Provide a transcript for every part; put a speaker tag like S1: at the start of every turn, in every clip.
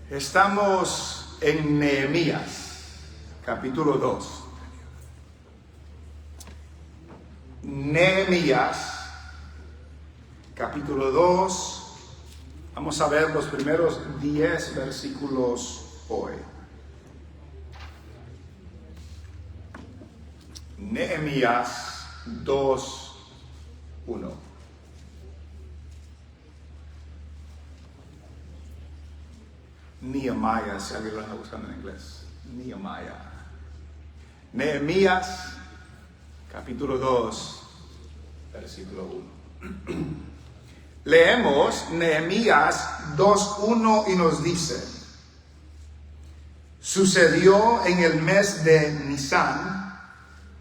S1: Estamos en Nehemías, capítulo 2. Nehemías, capítulo 2. Vamos a ver los primeros 10 versículos hoy. Nehemías 2, 1. Nehemiah, si alguien lo anda buscando en inglés. Nehemías, capítulo 2, versículo 1. Leemos Nehemías 2:1 y nos dice: sucedió en el mes de Nisán,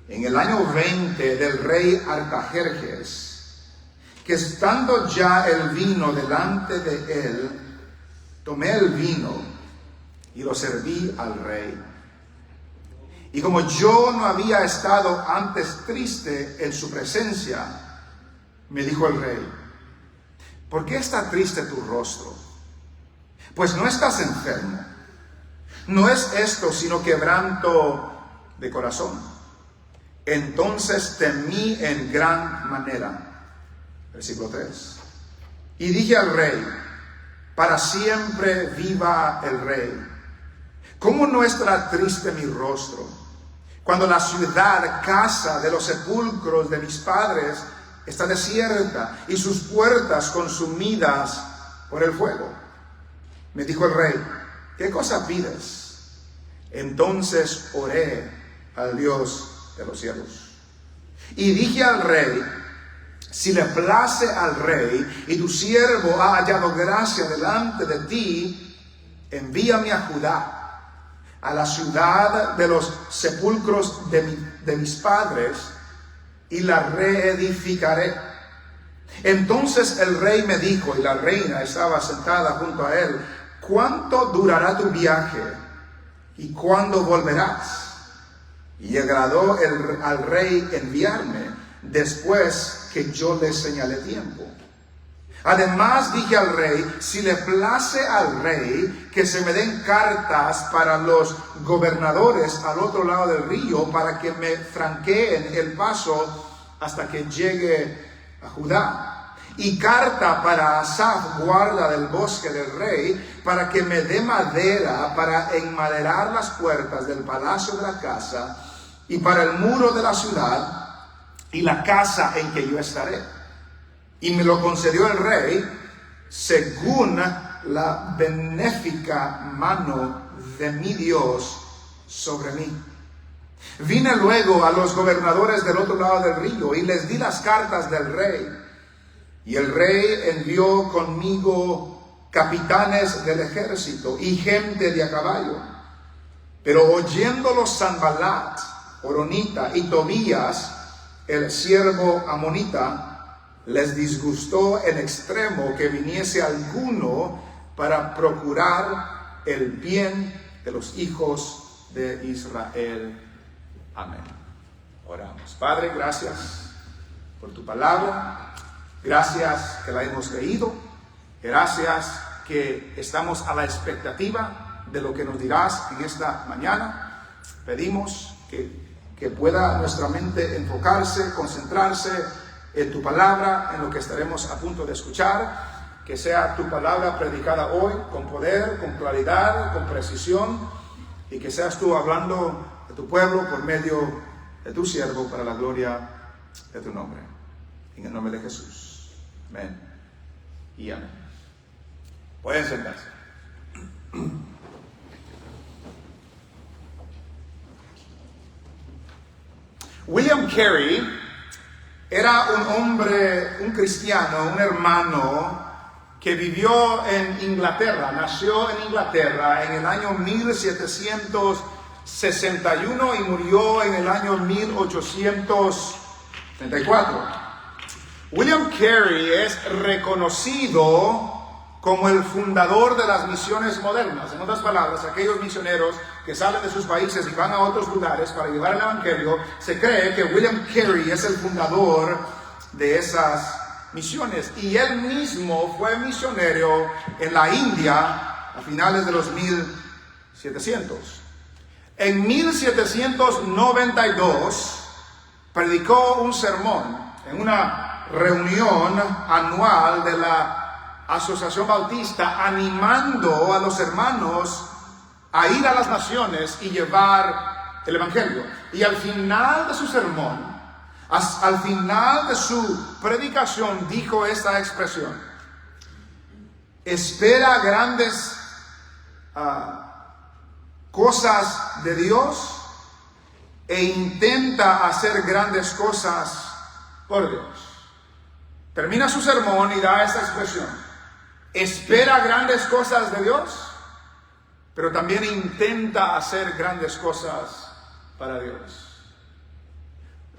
S1: en el año 20 del rey Artajerjes, que estando ya el vino delante de él, tomé el vino y lo serví al rey. Y como yo no había estado antes triste en su presencia, me dijo el rey: ¿por qué está triste tu rostro? Pues no estás enfermo. No es esto sino quebranto de corazón. Entonces temí en gran manera. Versículo 3. Y dije al rey: para siempre viva el rey. ¿Cómo no estará triste mi rostro cuando la ciudad, casa de los sepulcros de mis padres, está desierta y sus puertas consumidas por el fuego? Me dijo el rey: ¿qué cosa pides? Entonces oré al Dios de los cielos y dije al rey: si le place al rey y tu siervo ha hallado gracia delante de ti, envíame a Judá, a la ciudad de los sepulcros de mis padres, y la reedificaré. Entonces el rey me dijo, y la reina estaba sentada junto a él: ¿cuánto durará tu viaje y cuándo volverás? Y agradó al rey enviarme después que yo le señalé tiempo. Además dije al rey: si le place al rey, que se me den cartas para los gobernadores al otro lado del río, para que me franqueen el paso hasta que llegue a Judá. Y carta para Asaf, guarda del bosque del rey, para que me dé madera para enmaderar las puertas del palacio de la casa, y para el muro de la ciudad, y la casa en que yo estaré. Y me lo concedió el rey según la benéfica mano de mi Dios sobre mí. Vine luego a los gobernadores del otro lado del río y les di las cartas del rey. Y el rey envió conmigo capitanes del ejército y gente de a caballo. Pero oyéndolo Sanballat, Horonita, y Tobías, el siervo amonita, les disgustó en extremo que viniese alguno para procurar el bien de los hijos de Israel. Amén. Oramos. Padre, gracias por tu palabra. Gracias que la hemos leído. Gracias que estamos a la expectativa de lo que nos dirás en esta mañana. Pedimos que pueda nuestra mente enfocarse, concentrarse en tu palabra, en lo que estaremos a punto de escuchar. Que sea tu palabra predicada hoy con poder, con claridad, con precisión, y que seas tú hablando de tu pueblo por medio de tu siervo, para la gloria de tu nombre. En el nombre de Jesús. Amén y amén. Pueden sentarse. William Carey era un hombre, un cristiano, un hermano que vivió en Inglaterra, nació en Inglaterra en el año 1761 y murió en el año 1834. William Carey es reconocido como el fundador de las misiones modernas. En otras palabras, aquellos misioneros que salen de sus países y van a otros lugares para llevar el evangelio, se cree que William Carey es el fundador de esas misiones. Y él mismo fue misionero en la India a finales de los 1700. En 1792 predicó un sermón en una reunión anual de la Asociación Bautista, animando a los hermanos a ir a las naciones y llevar el Evangelio. Y al final de su sermón, al final de su predicación, dijo esta expresión: espera grandes cosas de Dios e intenta hacer grandes cosas por Dios. Termina su sermón y da esta expresión: espera grandes cosas de Dios, pero también intenta hacer grandes cosas para Dios.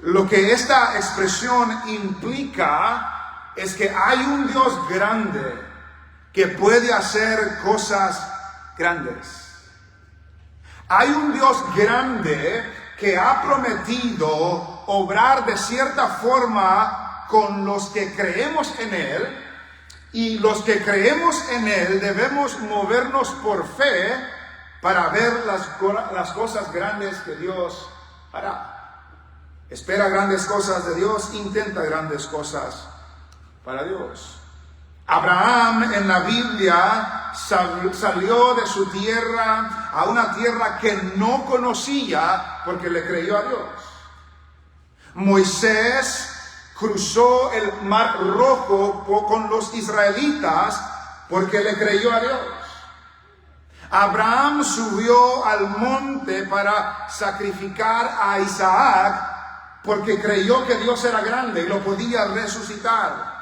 S1: Lo que esta expresión implica es que hay un Dios grande que puede hacer cosas grandes. Hay un Dios grande que ha prometido obrar de cierta forma con los que creemos en Él, y los que creemos en Él debemos movernos por fe para ver las cosas grandes que Dios hará. Espera grandes cosas de Dios, intenta grandes cosas para Dios. Abraham en la Biblia salió de su tierra a una tierra que no conocía porque le creyó a Dios. Moisés cruzó el Mar Rojo con los israelitas porque le creyó a Dios. Abraham subió al monte para sacrificar a Isaac porque creyó que Dios era grande y lo podía resucitar.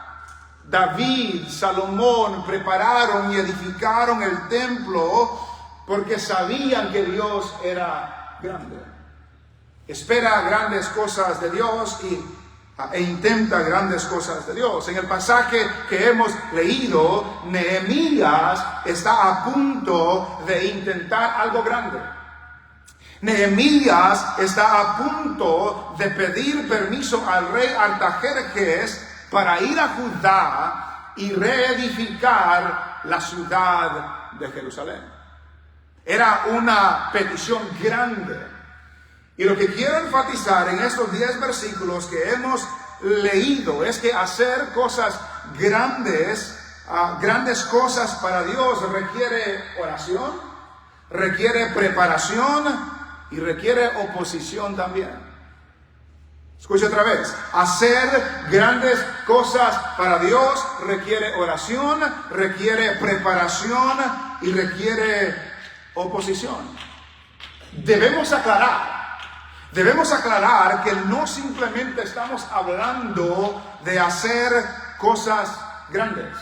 S1: David, Salomón prepararon y edificaron el templo porque sabían que Dios era grande. Espera grandes cosas de Dios e intenta grandes cosas de Dios. En el pasaje que hemos leído, Nehemías está a punto de intentar algo grande. Nehemías está a punto de pedir permiso al rey Artajerjes para ir a Judá y reedificar la ciudad de Jerusalén. Era una petición grande. Y lo que quiero enfatizar en estos 10 versículos que hemos leído es que hacer cosas grandes, grandes cosas para Dios requiere oración, requiere preparación y requiere oposición también. Escucha otra vez: hacer grandes cosas para Dios requiere oración, requiere preparación y requiere oposición. Debemos aclarar que no simplemente estamos hablando de hacer cosas grandes,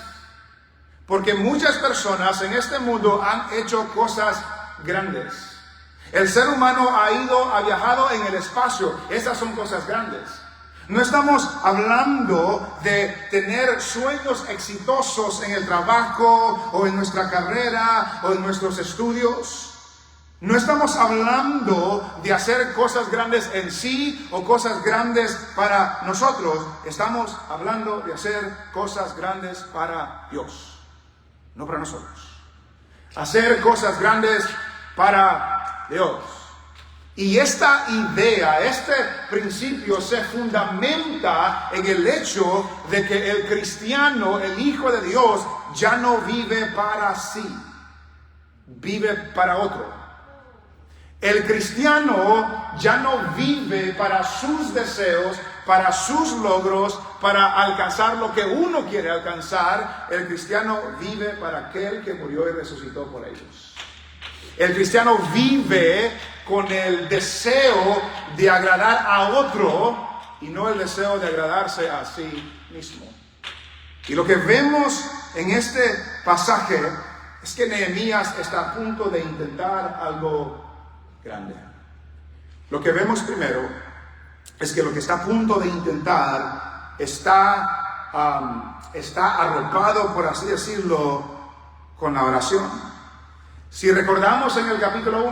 S1: porque muchas personas en este mundo han hecho cosas grandes. El ser humano ha viajado en el espacio. Esas son cosas grandes. No estamos hablando de tener sueños exitosos en el trabajo o en nuestra carrera o en nuestros estudios. No estamos hablando de hacer cosas grandes en sí o cosas grandes para nosotros. Estamos hablando de hacer cosas grandes para Dios, no para nosotros. Hacer cosas grandes para Dios. Y esta idea, este principio se fundamenta en el hecho de que el cristiano, el Hijo de Dios, ya no vive para sí, vive para otro. El cristiano ya no vive para sus deseos, para sus logros, para alcanzar lo que uno quiere alcanzar. El cristiano vive para aquel que murió y resucitó por ellos. El cristiano vive con el deseo de agradar a otro y no el deseo de agradarse a sí mismo. Y lo que vemos en este pasaje es que Nehemías está a punto de intentar algo grande. Lo que vemos primero es que lo que está a punto de intentar está arropado, por así decirlo, con la oración. Si recordamos en el capítulo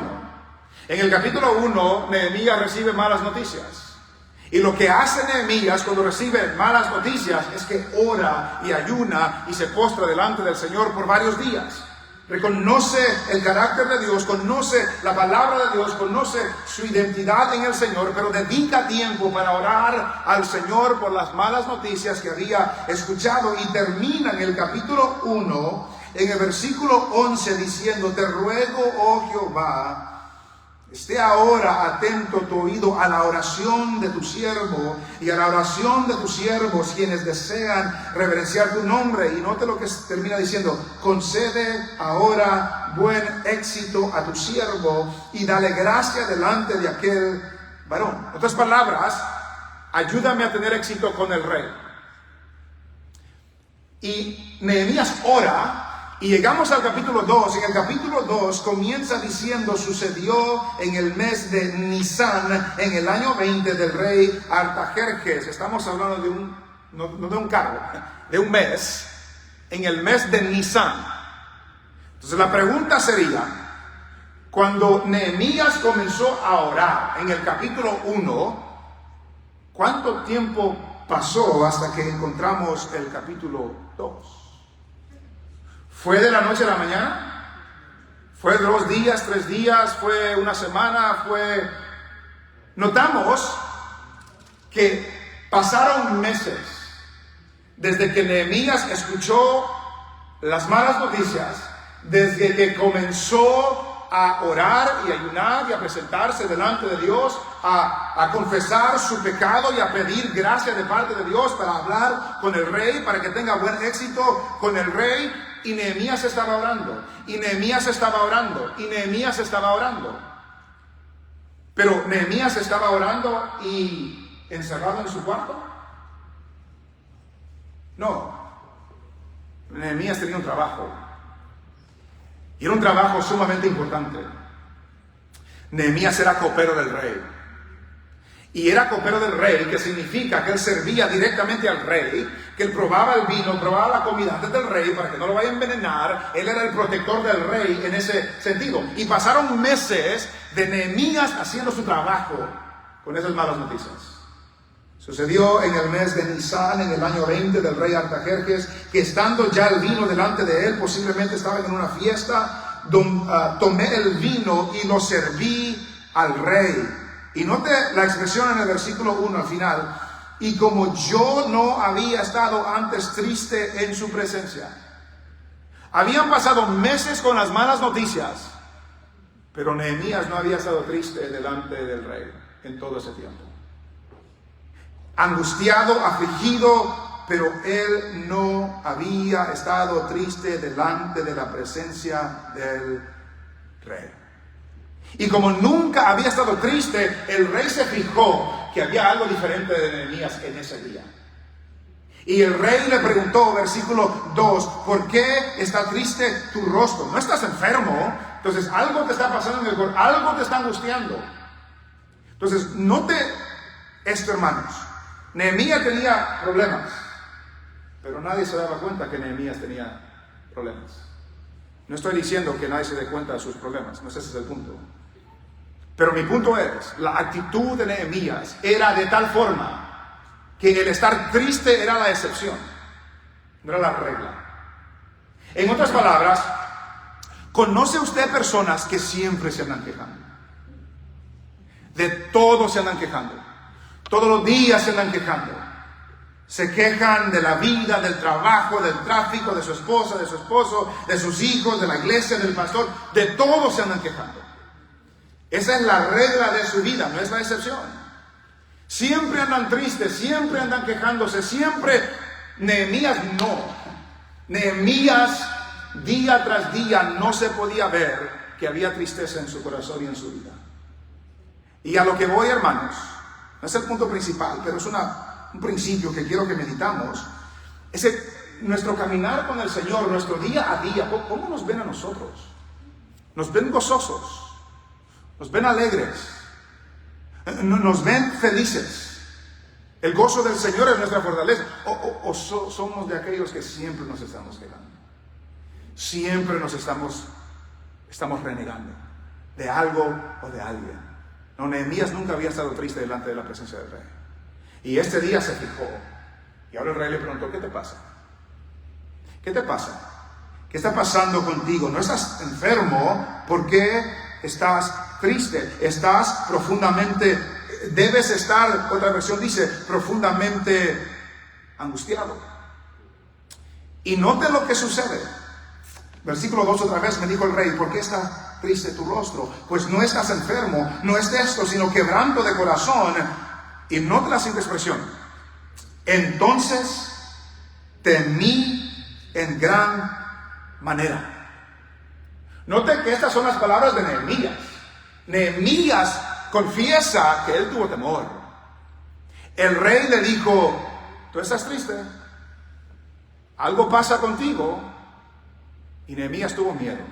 S1: 1, Nehemías recibe malas noticias. Y lo que hace Nehemías cuando recibe malas noticias es que ora y ayuna y se postra delante del Señor por varios días. reconoce el carácter de Dios, conoce la palabra de Dios, conoce su identidad en el Señor, pero dedica tiempo para orar al Señor por las malas noticias que había escuchado, y termina en el capítulo 1, en el versículo 11, diciendo: te ruego, oh Jehová, esté ahora atento tu oído a la oración de tu siervo y a la oración de tus siervos, quienes desean reverenciar tu nombre. Y note lo que termina diciendo: concede ahora buen éxito a tu siervo y dale gracia delante de aquel varón. En otras palabras, ayúdame a tener éxito con el rey. Y Nehemías ora. Y llegamos al capítulo 2. En el capítulo 2 comienza diciendo: sucedió en el mes de Nisán, en el año 20 del rey Artajerjes. Estamos hablando de no de un cargo, de un mes, en el mes de Nisán. Entonces la pregunta sería: cuando Nehemías comenzó a orar en el capítulo 1, ¿cuánto tiempo pasó hasta que encontramos el capítulo 2? ¿Fue de la noche a la mañana? ¿Fue 2 días, 3 días? ¿Fue una semana? Notamos que pasaron meses desde que Nehemías escuchó las malas noticias, desde que comenzó a orar y ayunar y a presentarse delante de Dios, a confesar su pecado y a pedir gracia de parte de Dios para hablar con el rey, para que tenga buen éxito con el rey. Y Nehemías estaba orando, y Nehemías estaba orando, y Nehemías estaba orando. Pero Nehemías estaba orando y encerrado en su cuarto. No, Nehemías tenía un trabajo, y era un trabajo sumamente importante. Nehemías era copero del rey. Y era copero del rey, que significa que él servía directamente al rey, que él probaba el vino, probaba la comida antes del rey para que no lo vaya a envenenar. Él era el protector del rey en ese sentido. Y pasaron meses de Nehemías haciendo su trabajo con esas malas noticias. Sucedió en el mes de Nisán, en el año 20 del rey Artajerjes, que estando ya el vino delante de él, posiblemente estaban en una fiesta, tomé el vino y lo serví al rey. Y note la expresión en el versículo 1 al final: y como yo no había estado antes triste en su presencia. Habían pasado meses con las malas noticias, pero Nehemías no había estado triste delante del rey en todo ese tiempo. Angustiado, afligido, pero él no había estado triste delante de la presencia del rey. Y como nunca había estado triste, el rey se fijó que había algo diferente de Nehemías en ese día. Y el rey le preguntó, versículo 2, ¿por qué está triste tu rostro? ¿No estás enfermo? Entonces algo te está pasando en el corazón, algo te está angustiando. Entonces note esto, hermanos. Nehemías tenía problemas, pero nadie se daba cuenta que Nehemías tenía problemas. No estoy diciendo que nadie se dé cuenta de sus problemas, no ese es el punto. Pero mi punto es, la actitud de Nehemías era de tal forma que el estar triste era la excepción, no era la regla. En otras palabras, ¿conoce usted personas que siempre se andan quejando? De todo se andan quejando. Todos los días se andan quejando. Se quejan de la vida, del trabajo, del tráfico, de su esposa, de su esposo, de sus hijos, de la iglesia, del pastor. De todo se andan quejando. Esa es la regla de su vida, no es la excepción. Siempre andan tristes, siempre andan quejándose, siempre. Nehemías no. Nehemías día tras día no se podía ver que había tristeza en su corazón y en su vida. Y a lo que voy, hermanos, no es el punto principal, pero es un principio que quiero que meditamos. Es nuestro caminar con el Señor, nuestro día a día. ¿Cómo nos ven a nosotros? ¿Nos ven gozosos? ¿Nos ven alegres? ¿Nos ven felices? El gozo del Señor es nuestra fortaleza. ¿O somos de aquellos que siempre nos estamos quejando? Siempre nos estamos renegando de algo o de alguien. No, Nehemías nunca había estado triste delante de la presencia del rey. Y este día se fijó. Y ahora el rey le preguntó, ¿qué te pasa? ¿Qué te pasa? ¿Qué está pasando contigo? ¿No estás enfermo? ¿Por qué estás triste? Estás profundamente, debes estar, otra versión dice, profundamente angustiado. Y note lo que sucede. Versículo 2 otra vez, me dijo el rey, ¿por qué está triste tu rostro? Pues no estás enfermo, no es esto, sino quebranto de corazón. Y note la siguiente expresión. Entonces temí en gran manera. Note que estas son las palabras de Nehemías. Nehemías confiesa que él tuvo temor. El rey le dijo, ¿tú estás triste? ¿Algo pasa contigo? Y Nehemías tuvo miedo.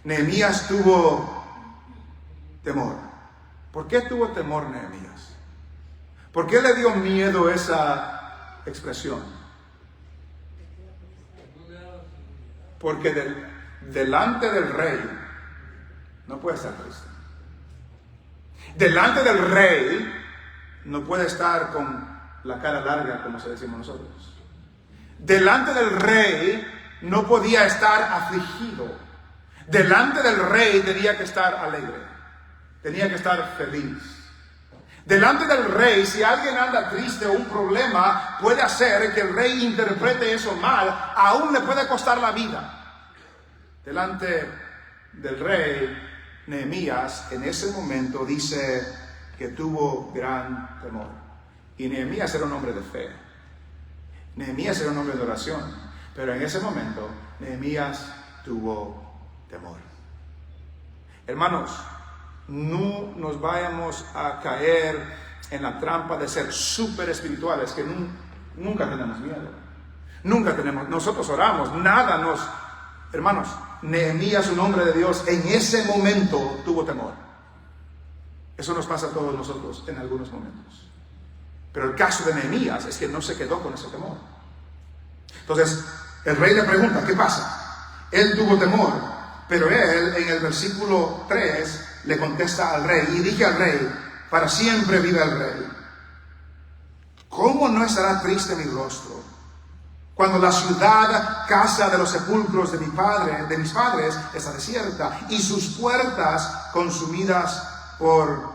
S1: Nehemías tuvo temor. ¿Por qué tuvo temor Nehemías? ¿Por qué le dio miedo esa expresión? Porque delante del rey no puede estar triste. Delante del rey no puede estar con la cara larga, como se decimos nosotros. Delante del rey no podía estar afligido. Delante del rey tenía que estar alegre. Tenía que estar feliz. Delante del rey, si alguien anda triste o un problema, puede hacer que el rey interprete eso mal, aún le puede costar la vida. Delante del rey, Nehemías en ese momento dice que tuvo gran temor. Y Nehemías era un hombre de fe. Nehemías era un hombre de oración. Pero en ese momento, Nehemías tuvo temor. Hermanos, no nos vayamos a caer en la trampa de ser súper espirituales, que nunca tenemos miedo. Nunca tenemos, nosotros oramos, nada nos... Hermanos, Nehemías, un hombre de Dios, en ese momento tuvo temor. Eso nos pasa a todos nosotros en algunos momentos. Pero el caso de Nehemías es que no se quedó con ese temor. Entonces, el rey le pregunta, ¿qué pasa? Él tuvo temor, pero él en el versículo 3 le contesta al rey, y dije al rey, para siempre vive el rey. ¿Cómo no estará triste mi rostro cuando la ciudad, casa de los sepulcros de mis padres, está desierta y sus puertas consumidas por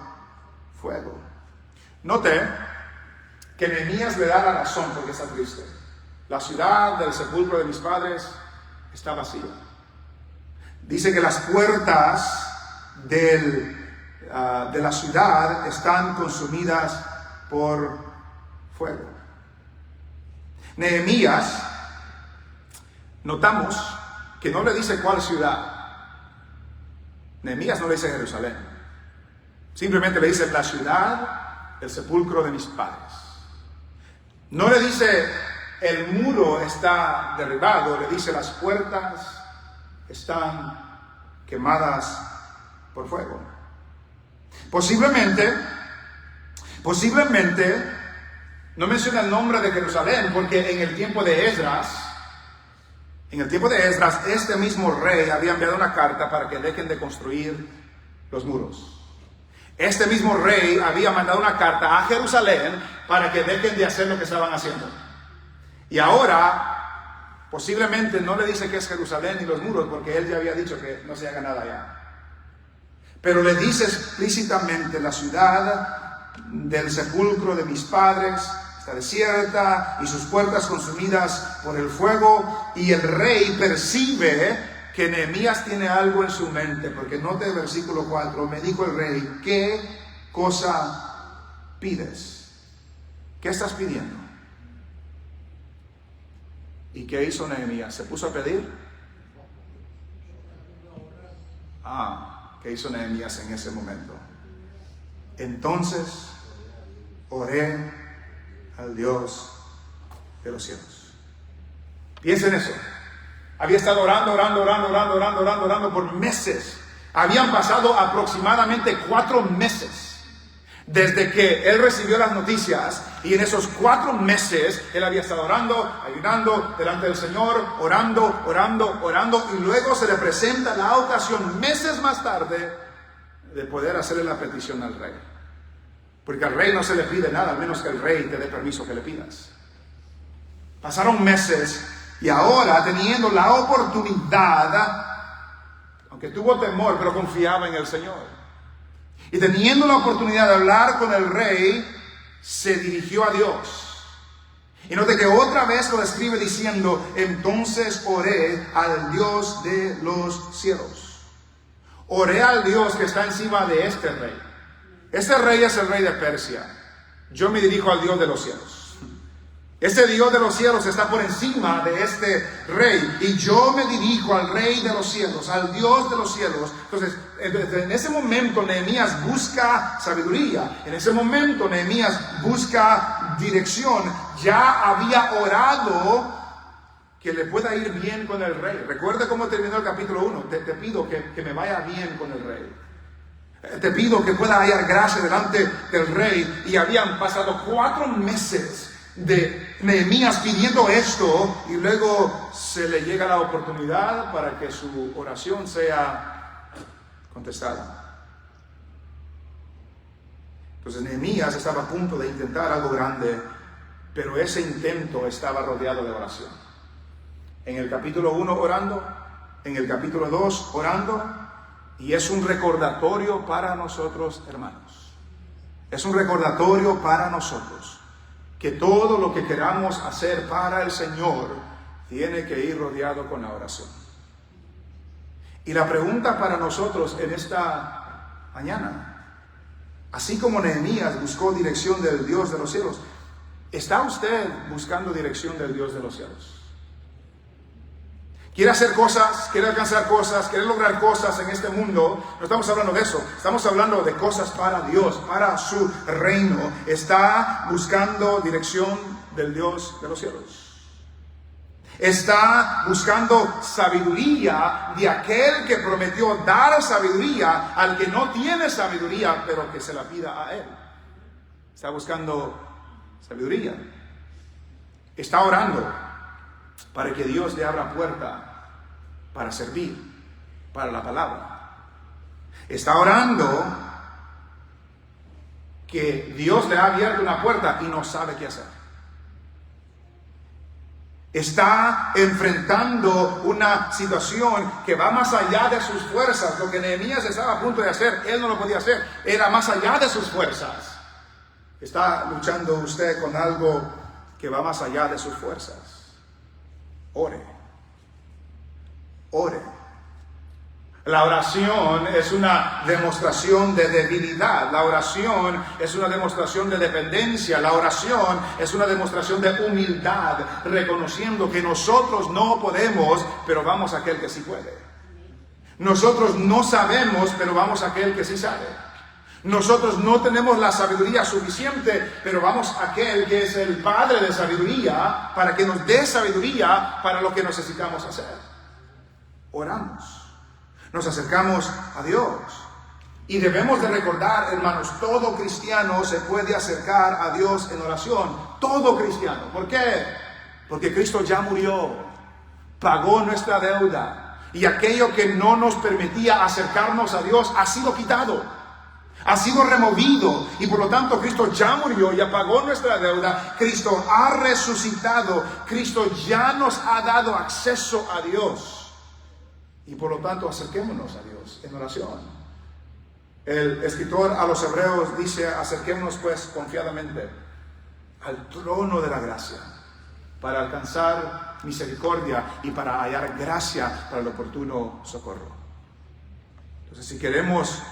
S1: fuego? Note que Nehemías le da la razón porque está triste. La ciudad del sepulcro de mis padres está vacía. Dice que las puertas de la ciudad están consumidas por fuego. Nehemías, notamos que no le dice cuál ciudad. Nehemías no le dice Jerusalén. Simplemente le dice la ciudad, el sepulcro de mis padres. No le dice el muro está derribado, le dice las puertas están quemadas por fuego. Posiblemente, no menciona el nombre de Jerusalén, porque en el tiempo de Esdras, este mismo rey había enviado una carta para que dejen de construir los muros. Este mismo rey había mandado una carta a Jerusalén para que dejen de hacer lo que estaban haciendo. Y ahora, posiblemente no le dice que es Jerusalén ni los muros, porque él ya había dicho que no se haga nada allá. Pero le dice explícitamente, la ciudad del sepulcro de mis padres está desierta y sus puertas consumidas por el fuego. Y el rey percibe que Nehemías tiene algo en su mente, porque note el versículo 4, me dijo el rey, ¿qué cosa pides? ¿Qué estás pidiendo? ¿Y qué hizo Nehemías? ¿Se puso a pedir? ¿Qué hizo Nehemías en ese momento? Entonces oré al Dios de los cielos. Piensen en eso. Había estado orando por meses. Habían pasado aproximadamente 4 meses desde que él recibió las noticias, y en esos 4 meses él había estado orando, ayunando delante del Señor, orando, y luego se le presenta la ocasión meses más tarde de poder hacerle la petición al rey. Porque al rey no se le pide nada, al menos que el rey te dé permiso que le pidas. Pasaron meses Y ahora, teniendo la oportunidad, aunque tuvo temor, pero confiaba en el Señor, y teniendo la oportunidad de hablar con el rey, se dirigió a Dios. Y note que otra vez lo describe diciendo: entonces oré al Dios de los cielos. Oré al Dios que está encima de este rey. Este rey es el rey de Persia. Yo me dirijo al Dios de los cielos. Este Dios de los cielos está por encima de este rey. Y yo me dirijo al rey de los cielos, al Dios de los cielos. Entonces, en ese momento Nehemías busca sabiduría. En ese momento Nehemías busca dirección. Ya había orado que le pueda ir bien con el rey. Recuerda cómo terminó el capítulo 1. Te pido que me vaya bien con el rey. Te pido que pueda hallar gracia delante del rey. Y habían pasado 4 meses de Nehemías pidiendo esto, y luego se le llega la oportunidad para que su oración sea contestada. Entonces Nehemías estaba a punto de intentar algo grande, pero ese intento estaba rodeado de oración. En el capítulo 1 orando, en el capítulo 2 orando, y es un recordatorio para nosotros, hermanos. Es un recordatorio para nosotros que todo lo que queramos hacer para el Señor tiene que ir rodeado con la oración. Y la pregunta para nosotros en esta mañana, así como Nehemías buscó dirección del Dios de los cielos, ¿está usted buscando dirección del Dios de los cielos? ¿Quiere hacer cosas? ¿Quiere alcanzar cosas? ¿Quiere lograr cosas en este mundo? No estamos hablando de eso. Estamos hablando de cosas para Dios, para su reino. Está buscando dirección del Dios de los cielos. Está buscando sabiduría de aquel que prometió dar sabiduría al que no tiene sabiduría, pero que se la pida a él. Está buscando sabiduría. Está orando para que Dios le abra puerta para servir, para la palabra. Está orando que Dios le ha abierto una puerta y no sabe qué hacer. Está enfrentando una situación que va más allá de sus fuerzas. Lo que Nehemías estaba a punto de hacer, él no lo podía hacer. Era más allá de sus fuerzas. Está luchando usted con algo que va más allá de sus fuerzas. Ore. Ore. La oración es una demostración de debilidad. La oración es una demostración de dependencia. La oración es una demostración de humildad, reconociendo que nosotros no podemos, pero vamos a aquel que sí puede. Nosotros no sabemos, pero vamos a aquel que sí sabe. Nosotros no tenemos la sabiduría suficiente, pero vamos a aquel que es el Padre de sabiduría para que nos dé sabiduría para lo que necesitamos hacer. Oramos, nos acercamos a Dios y debemos de recordar, hermanos, todo cristiano se puede acercar a Dios en oración. Todo cristiano. ¿Por qué? Porque Cristo ya murió, pagó nuestra deuda y aquello que no nos permitía acercarnos a Dios ha sido quitado. Ha sido removido y por lo tanto Cristo ya murió, ya pagó nuestra deuda. Cristo ha resucitado. Cristo ya nos ha dado acceso a Dios. Y por lo tanto acerquémonos a Dios en oración. El escritor a los Hebreos dice: acerquémonos pues confiadamente al trono de la gracia para alcanzar misericordia y para hallar gracia para el oportuno socorro. Entonces, si queremos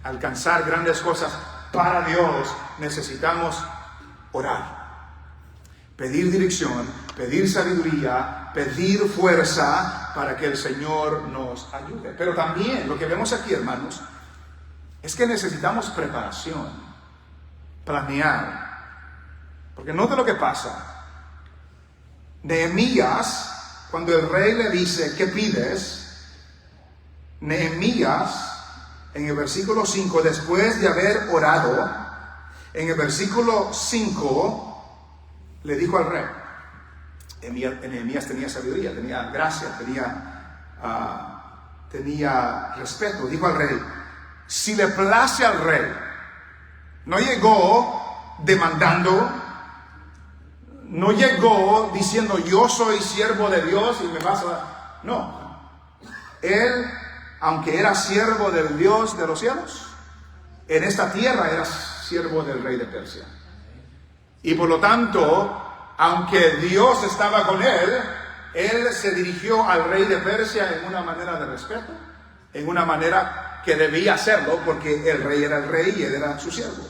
S1: alcanzar grandes cosas para Dios, necesitamos orar, pedir dirección, pedir sabiduría, pedir fuerza para que el Señor nos ayude. Pero también lo que vemos aquí, hermanos, es que necesitamos preparación, planear. Porque note lo que pasa. Nehemías, cuando el rey le dice: ¿qué pides? Nehemías, en el versículo 5, después de haber orado, en el versículo 5, le dijo al rey. Nehemías tenía sabiduría, tenía gracia, tenía respeto. Dijo al rey: si le place al rey. No llegó demandando, no llegó diciendo yo soy siervo de Dios y me vas a... No. Él, aunque era siervo del Dios de los cielos, en esta tierra era siervo del rey de Persia. Y por lo tanto, aunque Dios estaba con él se dirigió al rey de Persia en una manera de respeto, en una manera que debía hacerlo, porque el rey era el rey y él era su siervo.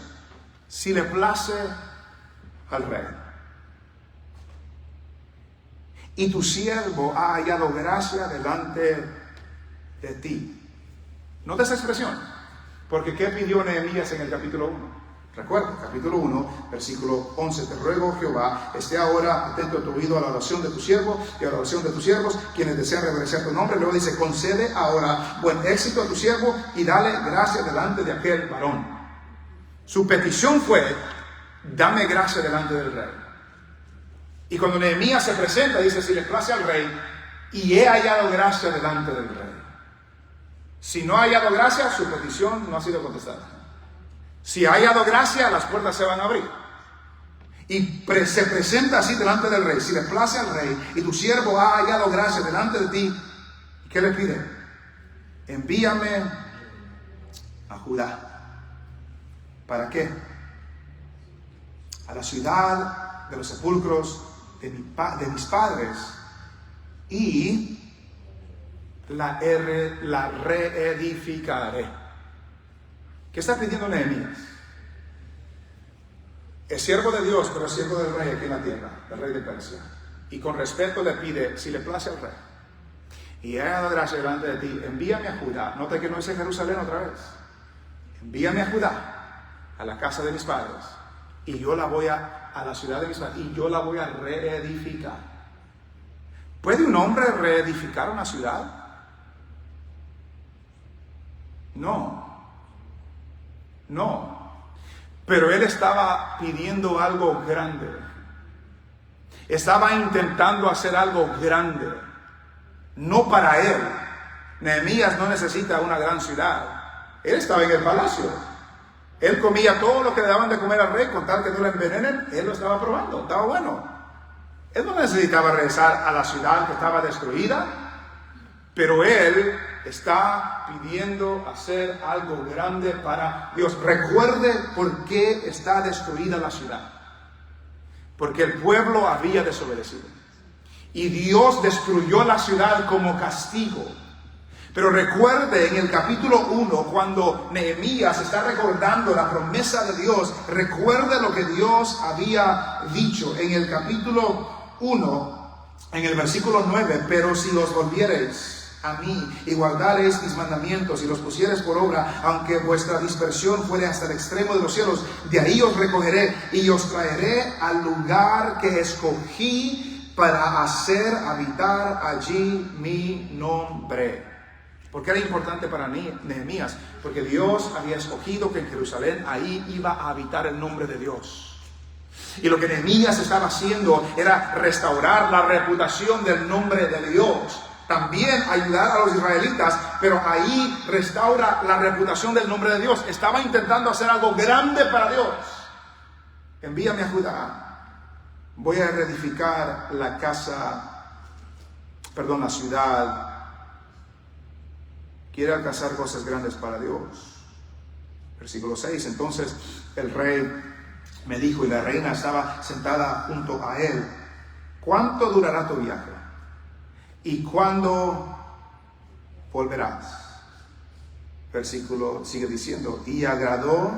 S1: Si le place al rey. Y tu siervo ha hallado gracia delante de ti. Nota esa expresión, porque ¿qué pidió Nehemías en el capítulo 1? Recuerda, capítulo 1, versículo 11. Te ruego, Jehová, esté ahora atento a tu oído a la oración de tu siervo y a la oración de tus siervos, quienes desean reverenciar tu nombre. Luego dice, concede ahora buen éxito a tu siervo y dale gracia delante de aquel varón. Su petición fue, dame gracia delante del rey. Y cuando Nehemías se presenta, dice, si le place al rey, y he hallado gracia delante del rey. Si no ha hallado gracia, su petición no ha sido contestada. Si ha hallado gracia, las puertas se van a abrir. Y se presenta así delante del rey. Si le place al rey y tu siervo ha hallado gracia delante de ti, ¿qué le pide? Envíame a Judá. ¿Para qué? A la ciudad de los sepulcros de mis padres y la reedificaré. ¿Qué está pidiendo Nehemías? Es siervo de Dios, pero es siervo del rey aquí en la tierra, del rey de Persia. Y con respeto le pide, si le place al rey, y he dado gracia delante de ti, envíame a Judá. Nota que no es en Jerusalén otra vez. Envíame a Judá, a la casa de mis padres, y yo la voy a la ciudad de mis padres, y yo la voy a reedificar. ¿Puede un hombre reedificar una ciudad? No. Pero él estaba pidiendo algo grande. Estaba intentando hacer algo grande. No para él. Nehemías no necesita una gran ciudad. Él estaba en el palacio. Él comía todo lo que le daban de comer al rey, con tal que no lo envenenen. Él lo estaba probando, estaba bueno. Él no necesitaba regresar a la ciudad que estaba destruida, pero él está pidiendo hacer algo grande para Dios. Recuerde por qué está destruida la ciudad. Porque el pueblo había desobedecido. Y Dios destruyó la ciudad como castigo. Pero recuerde en el capítulo 1, cuando Nehemías está recordando la promesa de Dios, recuerde lo que Dios había dicho en el capítulo 1, en el versículo 9, pero si os volviereis a mí y guardaréis mis mandamientos y los pusiereis por obra, aunque vuestra dispersión fuere hasta el extremo de los cielos, de ahí os recogeré y os traeré al lugar que escogí para hacer habitar allí mi nombre. ¿Por qué era importante para Nehemías? Porque Dios había escogido que en Jerusalén ahí iba a habitar el nombre de Dios. Y lo que Nehemías estaba haciendo era restaurar la reputación del nombre de Dios. También ayudar a los israelitas, pero ahí restaura la reputación del nombre de Dios. Estaba intentando hacer algo grande para Dios. Envíame a Judá. Voy a reedificar la ciudad. Quiere alcanzar cosas grandes para Dios. Versículo 6. Entonces el rey me dijo, y la reina estaba sentada junto a él: ¿cuánto durará tu viaje? ¿Y cuándo volverás? Versículo sigue diciendo: y agradó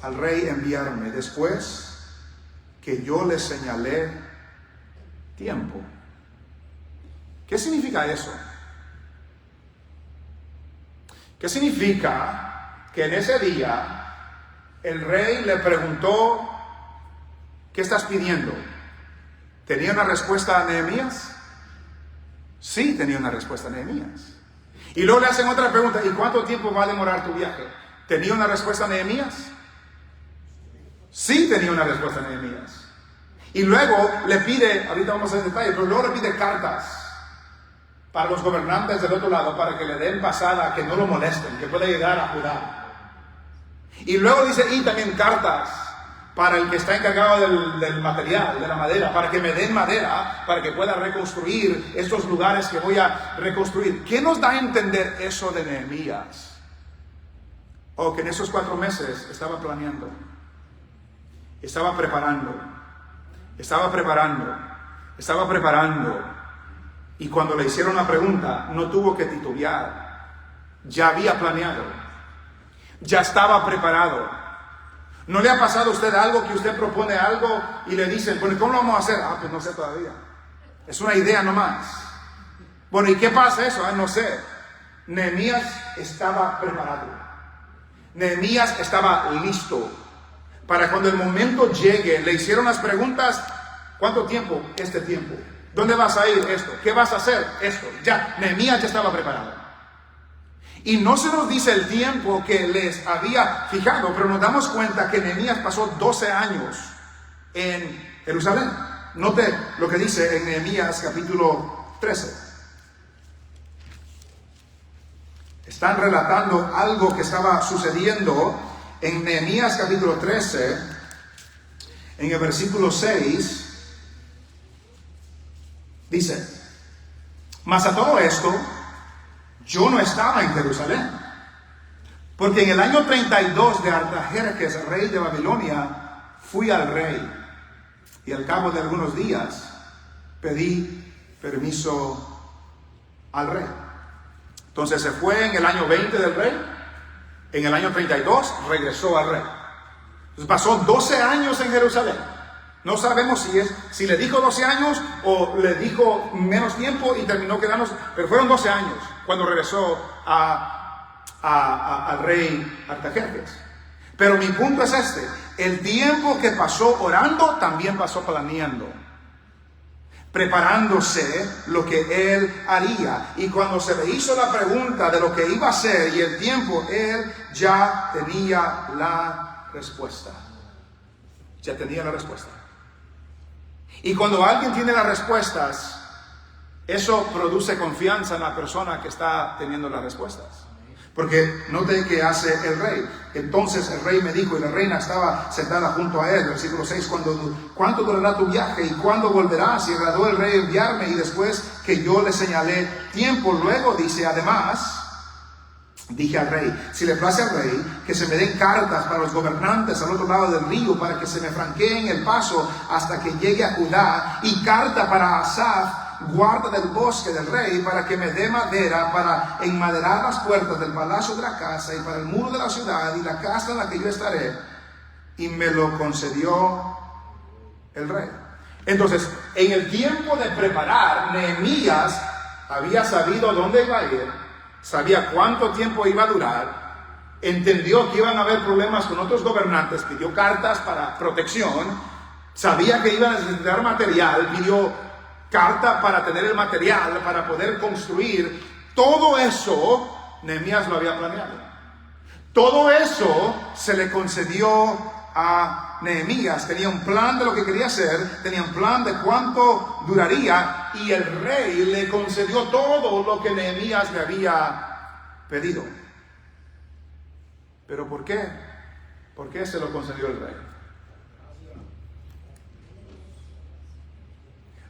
S1: al rey enviarme después que yo le señalé tiempo. ¿Qué significa eso? ¿Qué significa que en ese día el rey le preguntó: ¿qué estás pidiendo? ¿Tenía una respuesta a Nehemías? Sí, tenía una respuesta a Nehemías. Y luego le hacen otra pregunta: ¿y cuánto tiempo va a demorar tu viaje? ¿Tenía una respuesta a Nehemías? Sí, tenía una respuesta a Nehemías. Y luego le pide, ahorita vamos a ver detalle, pero luego le pide cartas para los gobernantes del otro lado, para que le den pasada, que no lo molesten, que pueda llegar a Judá. Y luego dice, y también cartas para el que está encargado del material, de la madera, para que me den madera, para que pueda reconstruir estos lugares que voy a reconstruir. ¿Qué nos da a entender eso de Nehemías? O que en esos 4 meses estaba planeando, estaba preparando, y cuando le hicieron la pregunta, no tuvo que titubear, ya había planeado, ya estaba preparado. ¿No le ha pasado a usted algo que usted propone algo y le dicen, bueno, ¿cómo lo vamos a hacer? Pues no sé todavía. Es una idea nomás. Bueno, ¿y qué pasa eso? No sé. Nehemías estaba preparado. Nehemías estaba listo. Para cuando el momento llegue, le hicieron las preguntas, ¿cuánto tiempo? Este tiempo. ¿Dónde vas a ir? Esto. ¿Qué vas a hacer? Esto. Ya, Nehemías ya estaba preparado. Y no se nos dice el tiempo que les había fijado, pero nos damos cuenta que Nehemías pasó 12 años en Jerusalén. Note lo que dice en Nehemías capítulo 13. Están relatando algo que estaba sucediendo en Nehemías capítulo 13, en el versículo 6. Dice, mas a todo esto, yo no estaba en Jerusalén, porque en el año 32 de Artajerjes, rey de Babilonia, fui al rey, y al cabo de algunos días pedí permiso al rey. Entonces se fue en el año 20 del rey, en el año 32 regresó al rey. Entonces pasó 12 años en Jerusalén. No sabemos si le dijo 12 años o le dijo menos tiempo y terminó quedándose, pero fueron 12 años cuando regresó al rey Artajerjes. Pero mi punto es este: el tiempo que pasó orando también pasó planeando, preparándose lo que él haría. Y cuando se le hizo la pregunta de lo que iba a hacer y el tiempo, él ya tenía la respuesta. Ya tenía la respuesta. Y cuando alguien tiene las respuestas, eso produce confianza en la persona que está teniendo las respuestas. Porque note que hace el rey. Entonces el rey me dijo, y la reina estaba sentada junto a él, versículo 6, ¿cuánto durará tu viaje y cuándo volverás? Y agradó el rey enviarme, y después que yo le señalé tiempo, luego dice, además, dije al rey, si le place al rey, que se me den cartas para los gobernantes al otro lado del río, para que se me franqueen el paso hasta que llegue a Judá, y carta para Asaf, guarda del bosque del rey, para que me dé madera para enmaderar las puertas del palacio de la casa y para el muro de la ciudad y la casa en la que yo estaré. Y me lo concedió el rey. Entonces, en el tiempo de preparar, Nehemías había sabido dónde iba a ir, sabía cuánto tiempo iba a durar, entendió que iban a haber problemas con otros gobernantes, pidió cartas para protección, sabía que iban a necesitar material, pidió carta para tener el material, para poder construir. Todo eso, Nehemías lo había planeado. Todo eso se le concedió a Nehemías. Tenía un plan de lo que quería hacer, tenía un plan de cuánto duraría, y el rey le concedió todo lo que Nehemías le había pedido. ¿Pero por qué? ¿Por qué se lo concedió el rey?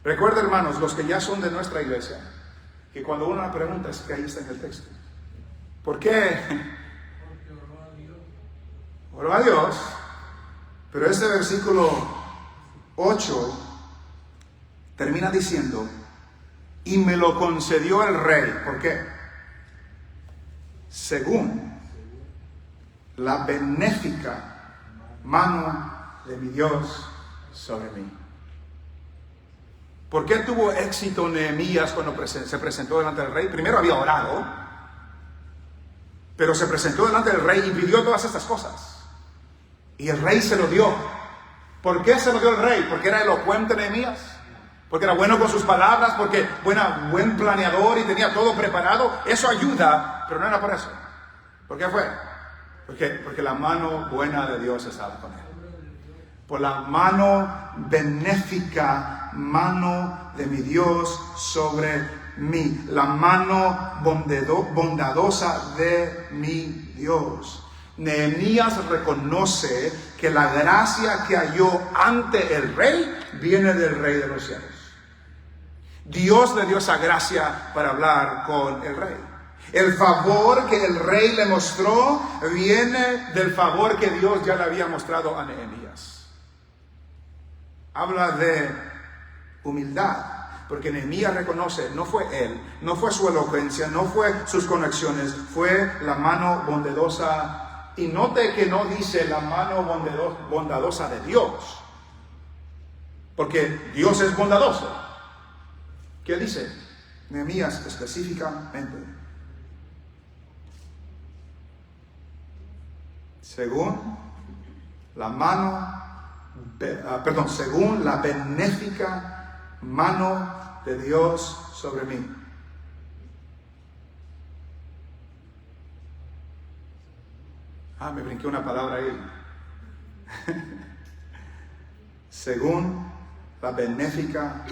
S1: Recuerda, hermanos, los que ya son de nuestra iglesia, que cuando uno la pregunta es que ahí está en el texto. ¿Por qué?
S2: Porque oró a Dios.
S1: Oró a Dios, pero este versículo 8 termina diciendo, y me lo concedió el rey. ¿Por qué? Según la benéfica mano de mi Dios sobre mí. ¿Por qué tuvo éxito Nehemías cuando se presentó delante del rey? Primero había orado, pero se presentó delante del rey y pidió todas estas cosas. Y el rey se lo dio. ¿Por qué se lo dio el rey? ¿Porque era elocuente Nehemías? ¿Porque era bueno con sus palabras? ¿Porque buen planeador y tenía todo preparado? Eso ayuda, pero no era por eso. ¿Por qué fue? Porque la mano buena de Dios estaba con él. Por la mano benéfica, mano de mi Dios sobre mí. La mano bondadosa de mi Dios. Nehemías reconoce que la gracia que halló ante el rey viene del Rey de los cielos. Dios le dio esa gracia para hablar con el rey. El favor que el rey le mostró viene del favor que Dios ya le había mostrado a Nehemías. Habla de humildad, porque Nehemías reconoce, no fue él, no fue su elocuencia, no fue sus conexiones, fue la mano bondadosa. Y note que no dice la mano bondadosa de Dios, porque Dios es bondadoso. ¿Qué dice Nehemías específicamente? Según según la benéfica mano de Dios sobre mí. Me brinqué una palabra ahí. Según la benéfica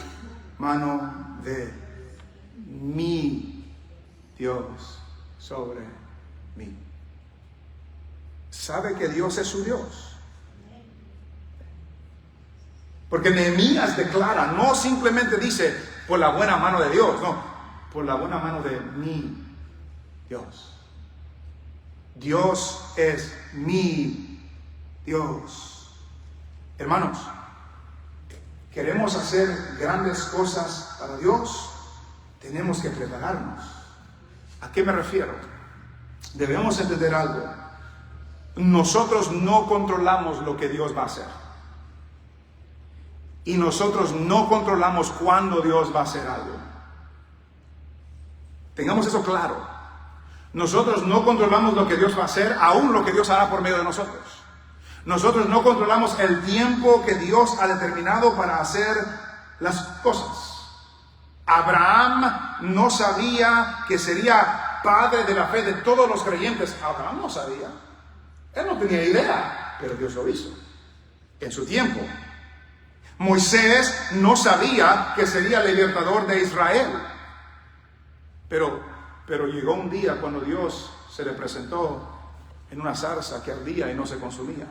S1: mano de mi Dios sobre mí. Sabe que Dios es su Dios. Porque Nehemías declara, no simplemente dice por la buena mano de Dios, no, por la buena mano de mi Dios. Dios es mi Dios. Hermanos, queremos hacer grandes cosas para Dios, tenemos que prepararnos. ¿A qué me refiero? Debemos entender algo. Nosotros no controlamos lo que Dios va a hacer. Y nosotros no controlamos cuándo Dios va a hacer algo. Tengamos eso claro. Nosotros no controlamos lo que Dios va a hacer, aún lo que Dios hará por medio de nosotros. Nosotros no controlamos el tiempo que Dios ha determinado para hacer las cosas. Abraham no sabía que sería padre de la fe de todos los creyentes. Abraham no sabía. Él no tenía idea, pero Dios lo hizo en su tiempo. Moisés no sabía que sería el libertador de Israel. Pero llegó un día cuando Dios se le presentó en una zarza que ardía y no se consumía.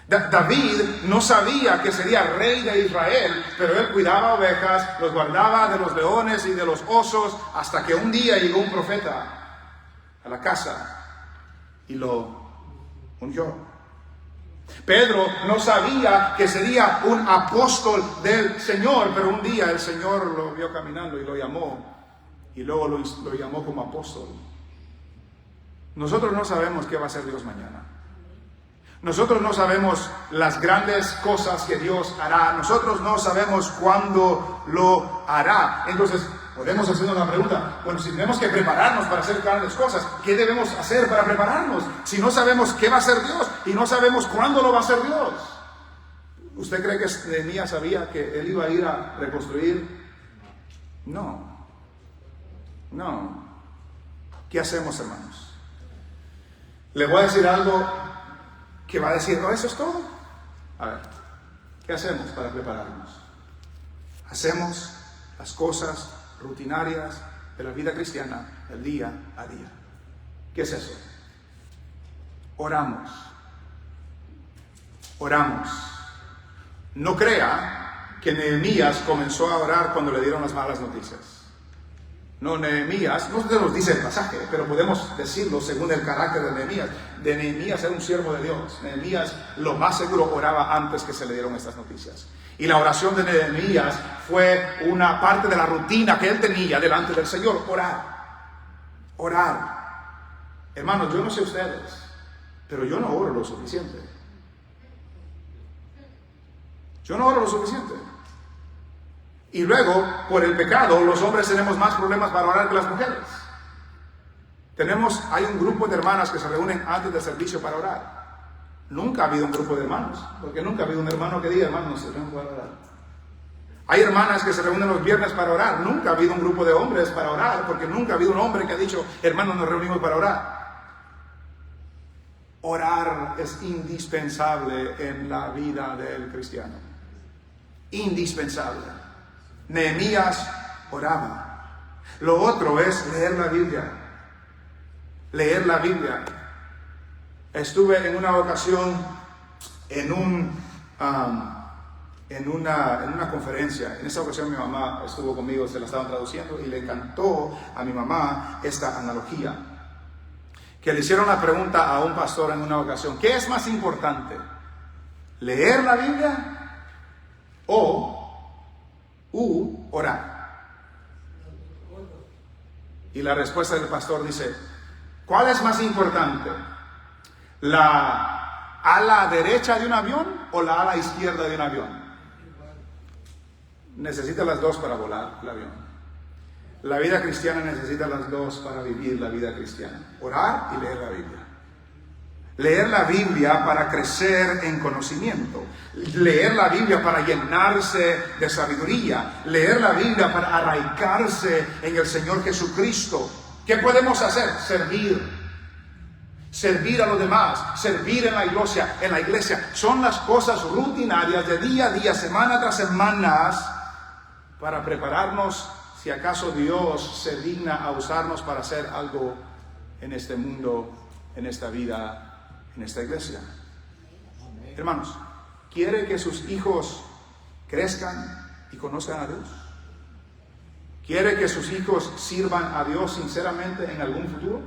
S1: David no sabía que sería rey de Israel, pero él cuidaba ovejas, los guardaba de los leones y de los osos, hasta que un día llegó un profeta a la casa y lo ungió. Pedro no sabía que sería un apóstol del Señor, pero un día el Señor lo vio caminando y lo llamó, y luego lo llamó como apóstol. Nosotros no sabemos qué va a hacer Dios mañana. Nosotros no sabemos las grandes cosas que Dios hará. Nosotros no sabemos cuándo lo hará. Entonces, podemos hacernos una pregunta. Bueno, si tenemos que prepararnos para hacer grandes cosas, ¿qué debemos hacer para prepararnos? Si no sabemos qué va a hacer Dios y no sabemos cuándo lo va a hacer Dios. ¿Usted cree que Nehemías sabía que él iba a ir a reconstruir? No. ¿Qué hacemos, hermanos? Le voy a decir algo que va a decir, ¿no, eso es todo? A ver, ¿qué hacemos para prepararnos? Hacemos las cosas rutinarias de la vida cristiana, el día a día. ¿Qué es eso? Oramos. No crea que Nehemías comenzó a orar cuando le dieron las malas noticias. No, Nehemías, no se nos dice el pasaje, pero podemos decirlo según el carácter de Nehemías. De Nehemías era un siervo de Dios. Nehemías, lo más seguro, oraba antes que se le dieron estas noticias. Y la oración de Nehemías fue una parte de la rutina que él tenía delante del Señor. Orar. Hermanos, yo no sé ustedes, pero yo no oro lo suficiente. Y luego, por el pecado, los hombres tenemos más problemas para orar que las mujeres. Hay un grupo de hermanas que se reúnen antes del servicio para orar. Nunca ha habido un grupo de hermanos, porque nunca ha habido un hermano que diga, hermanos, se reúnen para orar. Hay hermanas que se reúnen los viernes para orar. Nunca ha habido un grupo de hombres para orar, porque nunca ha habido un hombre que ha dicho, hermanos, nos reunimos para orar. Orar es indispensable en la vida del cristiano. Indispensable. Nehemías oraba. Lo otro es leer la Biblia. Estuve en una ocasión en una conferencia. En esa ocasión mi mamá estuvo conmigo, se la estaban traduciendo y le encantó a mi mamá esta analogía. Que le hicieron una pregunta a un pastor en una ocasión: ¿qué es más importante? ¿Leer la Biblia o orar? Y la respuesta del pastor dice: ¿cuál es más importante? ¿La ala derecha de un avión o la ala izquierda de un avión? Necesita las dos para volar el avión. La vida cristiana necesita las dos para vivir la vida cristiana: orar y leer la Biblia. Leer la Biblia para crecer en conocimiento. Leer la Biblia para llenarse de sabiduría. Leer la Biblia para arraigarse en el Señor Jesucristo. ¿Qué podemos hacer? Servir. Servir a los demás, servir en la iglesia. Son las cosas rutinarias de día a día, semana tras semana, para prepararnos si acaso Dios se digna a usarnos para hacer algo en este mundo, en esta vida, en esta iglesia. Hermanos, ¿quiere que sus hijos crezcan y conozcan a Dios? ¿Quiere que sus hijos sirvan a Dios sinceramente en algún futuro?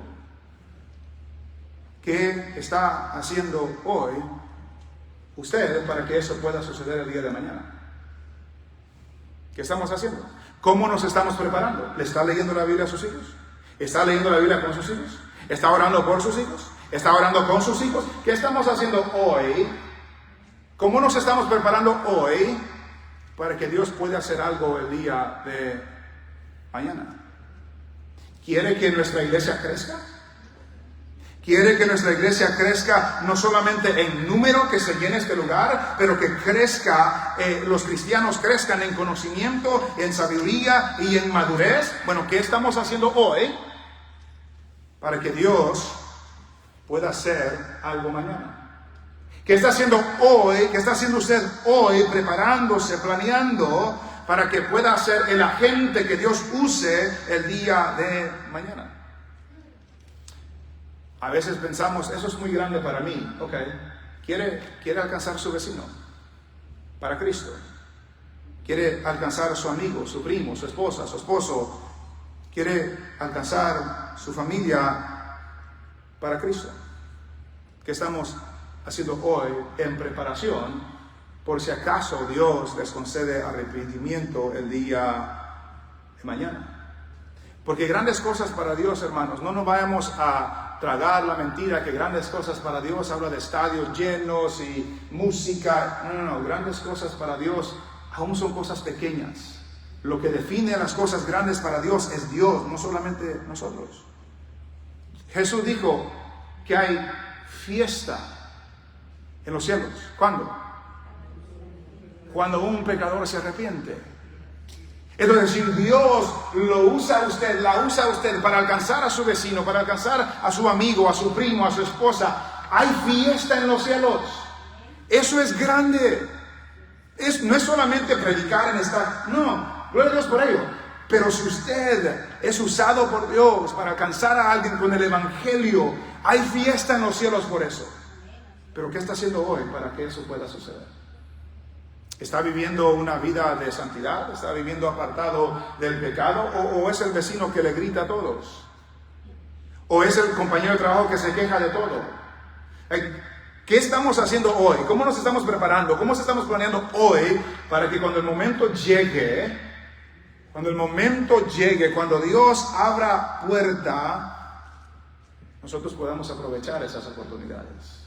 S1: ¿Qué está haciendo hoy usted para que eso pueda suceder el día de mañana? ¿Qué estamos haciendo? ¿Cómo nos estamos preparando? ¿Le está leyendo la Biblia a sus hijos? ¿Está leyendo la Biblia con sus hijos? ¿Está orando por sus hijos? ¿Está orando con sus hijos? ¿Qué estamos haciendo hoy? ¿Cómo nos estamos preparando hoy para que Dios pueda hacer algo el día de mañana? ¿Quiere que nuestra iglesia crezca? ¿Quiere que nuestra iglesia crezca no solamente en número, que se llene este lugar, pero que crezca, los cristianos crezcan en conocimiento, en sabiduría y en madurez? Bueno, ¿qué estamos haciendo hoy para que Dios pueda hacer algo mañana? ¿Qué está haciendo hoy? ¿Qué está haciendo usted hoy preparándose, planeando para que pueda ser el agente que Dios use el día de mañana? A veces pensamos, eso es muy grande para mí. Ok, quiere alcanzar su vecino para Cristo. Quiere alcanzar a su amigo, su primo, su esposa, su esposo. Quiere alcanzar su familia para Cristo. ¿Qué estamos haciendo hoy en preparación por si acaso Dios les concede arrepentimiento el día de mañana? Porque grandes cosas para Dios, hermanos, no nos vayamos a tragar la mentira que grandes cosas para Dios habla de estadios llenos y música. No, grandes cosas para Dios aún son cosas pequeñas. Lo que define las cosas grandes para Dios es Dios, no solamente nosotros. Jesús dijo que hay fiesta en los cielos. ¿Cuándo? Cuando un pecador se arrepiente. Es decir, Dios lo usa a usted, la usa a usted para alcanzar a su vecino, para alcanzar a su amigo, a su primo, a su esposa. Hay fiesta en los cielos. Eso es grande. No es solamente predicar en esta... No, gloria a Dios por ello. Pero si usted es usado por Dios para alcanzar a alguien con el Evangelio, hay fiesta en los cielos por eso. Pero ¿qué está haciendo hoy para que eso pueda suceder? ¿Está viviendo una vida de santidad? ¿Está viviendo apartado del pecado? ¿O es el vecino que le grita a todos? ¿O es el compañero de trabajo que se queja de todo? ¿Qué estamos haciendo hoy? ¿Cómo nos estamos preparando? ¿Cómo nos estamos planeando hoy para que cuando el momento llegue, cuando Dios abra puerta, nosotros podamos aprovechar esas oportunidades?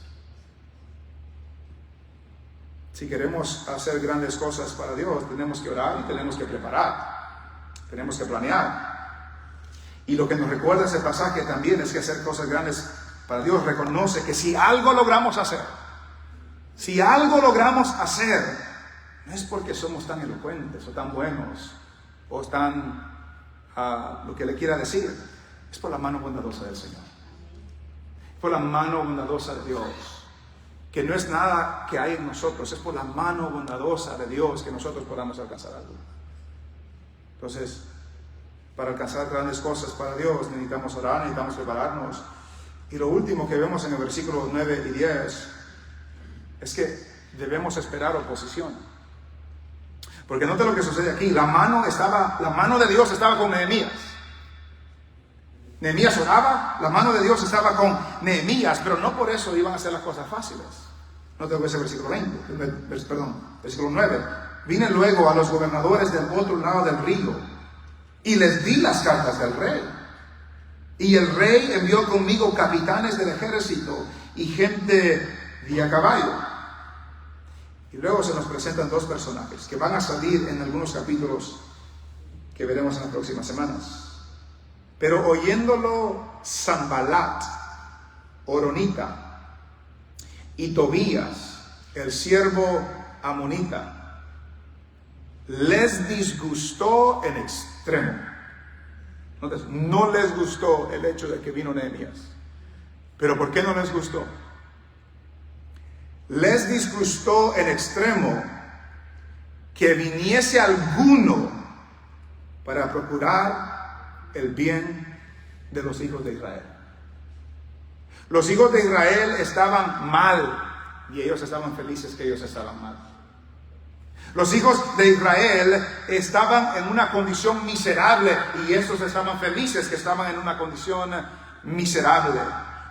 S1: Si queremos hacer grandes cosas para Dios, tenemos que orar y tenemos que preparar, tenemos que planear. Y lo que nos recuerda ese pasaje también es que hacer cosas grandes para Dios reconoce que si algo logramos hacer, no es porque somos tan elocuentes o tan buenos o tan lo que le quiera decir, es por la mano bondadosa del Señor, por la mano bondadosa de Dios. Que no es nada que hay en nosotros, es por la mano bondadosa de Dios que nosotros podamos alcanzar algo. Entonces, para alcanzar grandes cosas para Dios necesitamos orar, necesitamos prepararnos Y lo último que vemos en el versículo 9 y 10 es que debemos esperar oposición. Porque nota lo que sucede aquí. La mano de Dios estaba con Nehemías. Nehemías oraba, la mano de Dios estaba con Nehemías, pero no por eso iban a ser las cosas fáciles. Nota ese versículo 9. Vine luego a los gobernadores del otro lado del río y les di las cartas del rey. Y el rey envió conmigo capitanes del ejército y gente de a caballo. Y luego se nos presentan dos personajes que van a salir en algunos capítulos que veremos en las próximas semanas. Pero oyéndolo Sanballat, Horonita, y Tobías, el siervo amonita, les disgustó en extremo. Entonces, no les gustó el hecho de que vino Nehemías. ¿Pero por qué no les gustó? Les disgustó en extremo que viniese alguno para procurar el bien de los hijos de Israel. Los hijos de Israel estaban mal y ellos estaban felices que ellos estaban mal. Los hijos de Israel estaban en una condición miserable y estos estaban felices que estaban en una condición miserable.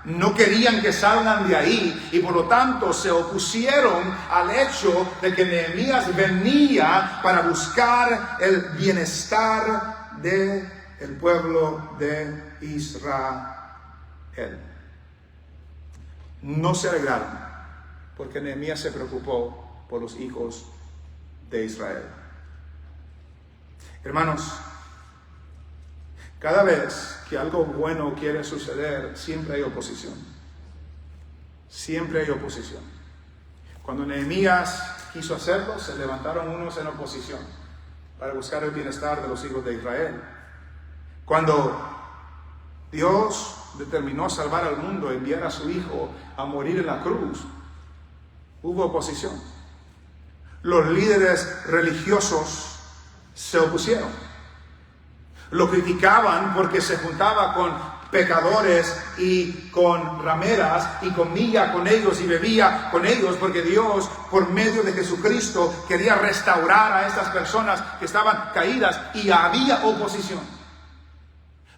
S1: No querían que salgan de ahí y por lo tanto se opusieron al hecho de que Nehemías venía para buscar el bienestar del pueblo de Israel. No se alegraron porque Nehemías se preocupó por los hijos de Israel. Hermanos, cada vez que algo bueno quiere suceder, siempre hay oposición. Siempre hay oposición. Cuando Nehemías quiso hacerlo, se levantaron unos en oposición para buscar el bienestar de los hijos de Israel. Cuando Dios determinó salvar al mundo, enviar a su hijo a morir en la cruz, hubo oposición. Los líderes religiosos se opusieron. Lo criticaban porque se juntaba con pecadores y con rameras y comía con ellos y bebía con ellos, porque Dios, por medio de Jesucristo, quería restaurar a estas personas que estaban caídas y había oposición.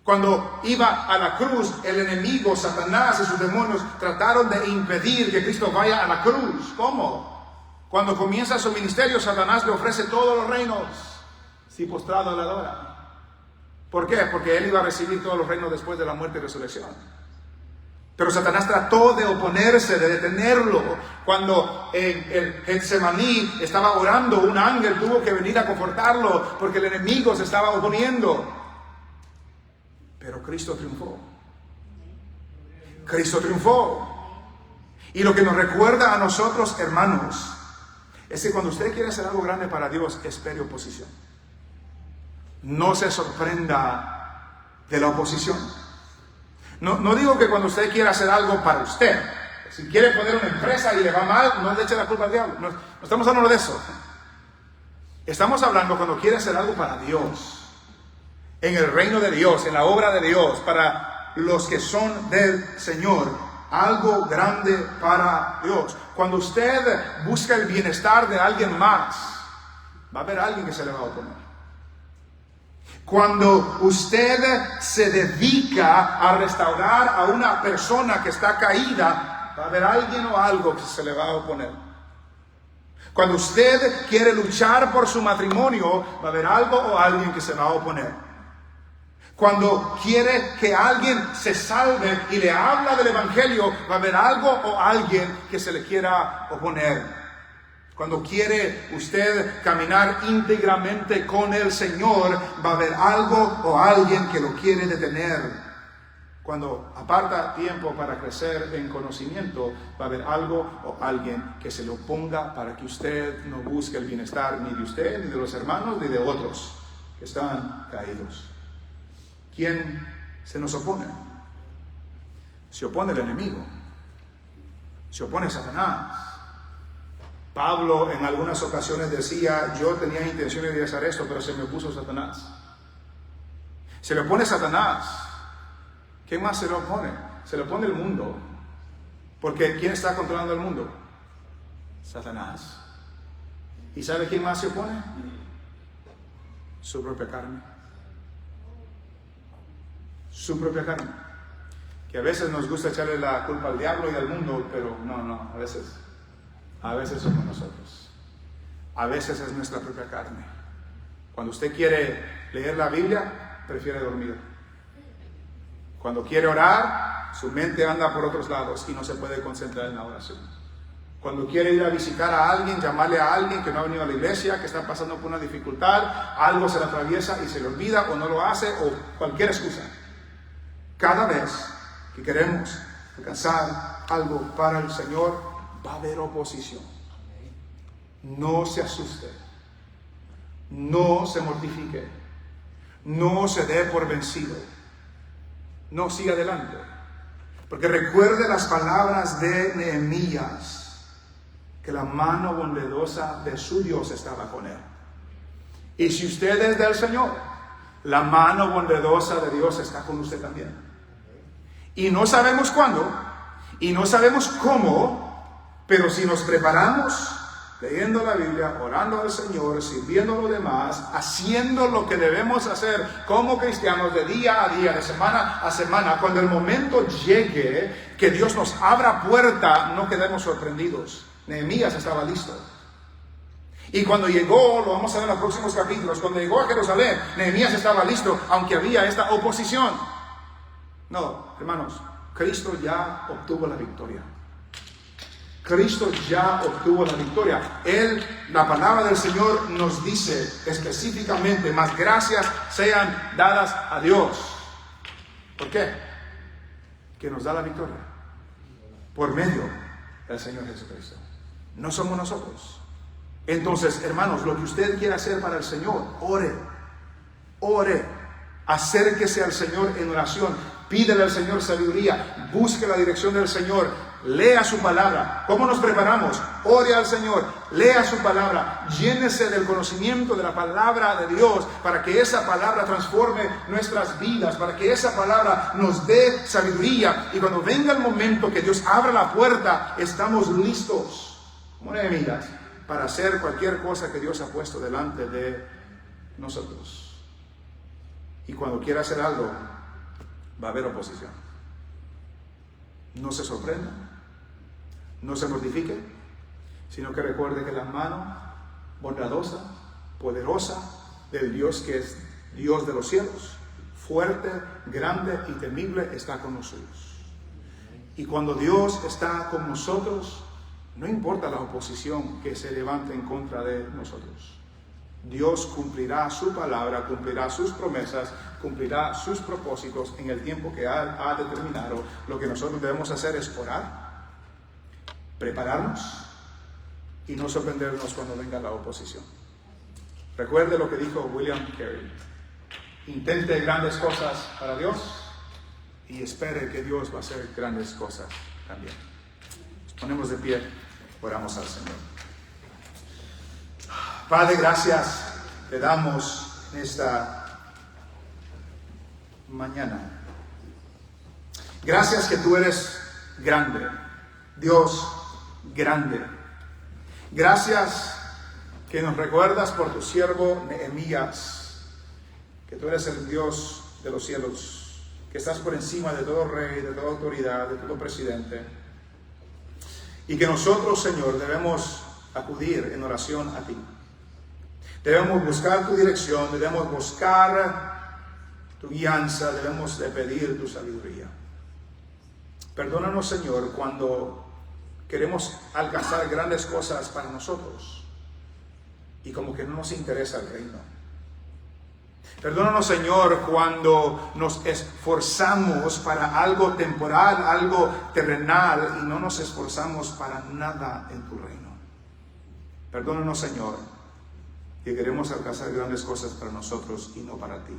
S1: Cuando iba a la cruz, el enemigo, Satanás y sus demonios trataron de impedir que Cristo vaya a la cruz. ¿Cómo? Cuando comienza su ministerio, Satanás le ofrece todos los reinos si postrado le adora. ¿Por qué? Porque él iba a recibir todos los reinos después de la muerte y resurrección. Pero Satanás trató de oponerse, de detenerlo. Cuando en Getsemaní estaba orando, un ángel tuvo que venir a confortarlo porque el enemigo se estaba oponiendo. Pero Cristo triunfó. Cristo triunfó. Y lo que nos recuerda a nosotros, hermanos, es que cuando usted quiere hacer algo grande para Dios, espere oposición. No se sorprenda de la oposición. No digo que cuando usted quiera hacer algo para usted, si quiere poner una empresa y le va mal, no le eche la culpa al diablo. No estamos hablando de eso. Estamos hablando cuando quiere hacer algo para Dios, en el reino de Dios, en la obra de Dios, para los que son del Señor, algo grande para Dios. Cuando usted busca el bienestar de alguien más, va a haber alguien que se le va a oponer. Cuando usted se dedica a restaurar a una persona que está caída, va a haber alguien o algo que se le va a oponer. Cuando usted quiere luchar por su matrimonio, va a haber algo o alguien que se va a oponer. Cuando quiere que alguien se salve y le habla del evangelio, va a haber algo o alguien que se le quiera oponer. Cuando quiere usted caminar íntegramente con el Señor, va a haber algo o alguien que lo quiere detener. Cuando aparta tiempo para crecer en conocimiento, va a haber algo o alguien que se le oponga para que usted no busque el bienestar ni de usted, ni de los hermanos, ni de otros que están caídos. ¿Quién se nos opone? Se opone el enemigo. Se opone Satanás. Pablo en algunas ocasiones decía, yo tenía intenciones de hacer esto, pero se me opuso Satanás. Se le opone Satanás. ¿Qué más se le opone? Se le opone el mundo. Porque ¿quién está controlando el mundo? Satanás. ¿Y sabe quién más se opone? Su propia carne. Su propia carne. Que a veces nos gusta echarle la culpa al diablo y al mundo, pero no, a veces somos nosotros. A veces es nuestra propia carne. Cuando usted quiere leer la Biblia, prefiere dormir. Cuando quiere orar, su mente anda por otros lados y no se puede concentrar en la oración. Cuando quiere ir a visitar a alguien, llamarle a alguien que no ha venido a la iglesia, que está pasando por una dificultad, algo se le atraviesa y se le olvida o no lo hace o cualquier excusa. Cada vez que queremos alcanzar algo para el Señor, va a haber oposición. No se asuste. No se mortifique. No se dé por vencido. No, siga adelante. Porque recuerde las palabras de Nehemías, que la mano bondadosa de su Dios estaba con él. Y si usted es del Señor, la mano bondadosa de Dios está con usted también. Y no sabemos cuándo, y no sabemos cómo, pero si nos preparamos, leyendo la Biblia, orando al Señor, sirviendo a los demás, haciendo lo que debemos hacer como cristianos de día a día, de semana a semana, cuando el momento llegue que Dios nos abra puerta, no quedemos sorprendidos. Nehemías estaba listo. Y cuando llegó, lo vamos a ver en los próximos capítulos, cuando llegó a Jerusalén, Nehemías estaba listo, aunque había esta oposición. No, hermanos, Cristo ya obtuvo la victoria. Cristo ya obtuvo la victoria. La palabra del Señor nos dice específicamente, más gracias sean dadas a Dios. ¿Por qué? Que nos da la victoria por medio del Señor Jesucristo. No somos nosotros. Entonces, hermanos, lo que usted quiera hacer para el Señor, ore, acérquese al Señor en oración, pídele al Señor sabiduría, busque la dirección del Señor, lea su palabra. ¿Cómo nos preparamos? Ore al Señor, lea su palabra, llénese del conocimiento de la palabra de Dios, para que esa palabra transforme nuestras vidas, para que esa palabra nos dé sabiduría, y cuando venga el momento que Dios abra la puerta, estamos listos, como Nehemías, para hacer cualquier cosa que Dios ha puesto delante de nosotros. Y cuando quiera hacer algo, va a haber oposición. No se sorprenda, no se mortifique, sino que recuerde que la mano bondadosa, poderosa del Dios que es Dios de los cielos, fuerte, grande y temible, está con nosotros. Y cuando Dios está con nosotros, no importa la oposición que se levante en contra de nosotros. Dios cumplirá su palabra, cumplirá sus promesas, cumplirá sus propósitos en el tiempo que ha determinado. Lo que nosotros debemos hacer es orar, prepararnos y no sorprendernos cuando venga la oposición. Recuerde lo que dijo William Carey: intente grandes cosas para Dios y espere que Dios va a hacer grandes cosas también. Nos ponemos de pie, oramos al Señor. Padre, gracias te damos en esta mañana. Gracias que tú eres grande, Dios grande. Gracias que nos recuerdas por tu siervo Nehemías, que tú eres el Dios de los cielos, que estás por encima de todo rey, de toda autoridad, de todo presidente. Y que nosotros, Señor, debemos acudir en oración a ti. Debemos buscar tu dirección, debemos buscar tu guianza, debemos de pedir tu sabiduría. Perdónanos, Señor, cuando queremos alcanzar grandes cosas para nosotros y como que no nos interesa el reino. Perdónanos, Señor, cuando nos esforzamos para algo temporal, algo terrenal, y no nos esforzamos para nada en tu reino. Perdónanos, Señor, que queremos alcanzar grandes cosas para nosotros y no para ti.